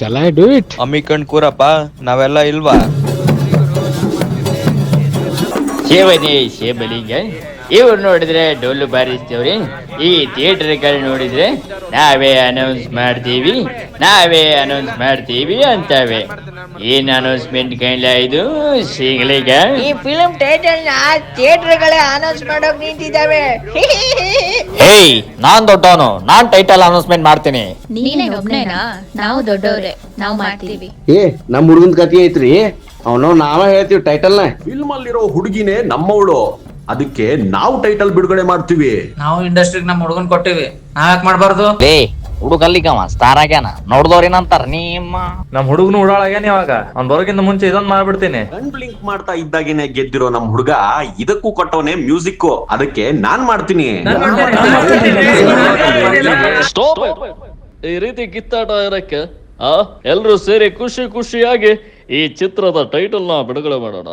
Shall I do it? ಅಮ್ಮಿಕಂಡ್ ಕೂರಪ್ಪ, ನಾವೆಲ್ಲ ಇಲ್ವಾ? ಸೇವನೆ ಸೇಬಲಿಂಗ ಇವ್ರು ನೋಡಿದ್ರೆ ಡೊಳ್ಳು ಬಾರಿಸ್ತೇವ್ರಿ. ಈ ಥಿಯೇಟರ್ಗಳು ನೋಡಿದ್ರೆ ನಾವೇ ಅನೌನ್ಸ್ ಮಾಡ್ತೀವಿ ಅಂತವೆ. ಏನ್ ಅನೌನ್ಸ್ಮೆಂಟ್ ಕೈಲ ಇದು ಸಿಗ್ಲಿಗ? ಈ ಫಿಲ್ಮ್ ಟೈಟಲ್ ನ ಥಿಯೇಟರ್ಗಳೇ ಅನೌನ್ಸ್ ಮಾಡೋಕ್ ನಿಂತಿದ್ದಾವೆ. ಹೇಯ್, ನಾನ್ ದೊಡ್ಡವನು, ನಾನ್ ಟೈಟಲ್ ಅನೌನ್ಸ್ಮೆಂಟ್ ಮಾಡ್ತೀನಿ. ನೀನೇ ಒಬ್ನೇನಾ? ನಾವು ದೊಡ್ಡವ್ರೆ, ನಾವು ಮಾಡ್ತೀವಿ. ನಮ್ ಹುಡುಗನ್ ಕತಿ ಐತ್ರಿ, ಅವನು ನಾವ ಹೇಳ್ತೀವಿ ಟೈಟಲ್ ನ. ಫಿಲ್ಮ್ ಅಲ್ಲಿರೋ ಹುಡುಗಿನೇ ನಮ್ಮವಳು, ಅದಕ್ಕೆ ನಾವು ಟೈಟಲ್ ಬಿಡುಗಡೆ ಮಾಡ್ತೀವಿ. ನಾವು ಇಂಡಸ್ಟ್ರಿಗೆ ನಮ್ಮ ಹುಡುಗನ್ ಕೊಟ್ಟಿವಿ, ನಾವ್ಯಾಕ್ ಮಾಡ್ಬಾರ್ದು? ಹುಡುಗಲ್ಲಿಗವ ಸ್ಟಾರ್ ಆಗ್ಯಾನ, ನೋಡ್ದವ್ರೇನಂತಾರ ನಿಮ್ಮ. ನಮ್ ಹುಡುಗನು ಉಡಾಳಾಗ್ಯಾನ. ಇವಾಗ ಅವ್ನ್ ಬರೋಕ್ಕಿಂತ ಮುಂಚೆ ಇದೊಂದ್ ಮಾಡ್ಬಿಡ್ತೀನಿ. ಗನ್ ಬ್ಲಿಂಕ್ ಮಾಡ್ತಾ ಇದ್ದಾಗೇನೆ ಗೆದ್ದಿರೋ ನಮ್ ಹುಡುಗ ಇದಕ್ಕೂ ಕೊಟ್ಟವನೇ ಮ್ಯೂಸಿಕ್, ಅದಕ್ಕೆ ನಾನ್ ಮಾಡ್ತೀನಿ. ಸ್ಟಾಪ್. ಈ ರೀತಿ ಕಿತ್ತಾಟ ಇರಕ್ಕೆ ಎಲ್ರೂ ಸೇರಿ ಖುಷಿಯಾಗಿ ಈ ಚಿತ್ರದ ಟೈಟಲ್ ನ ಬಿಡುಗಡೆ ಮಾಡೋಣ.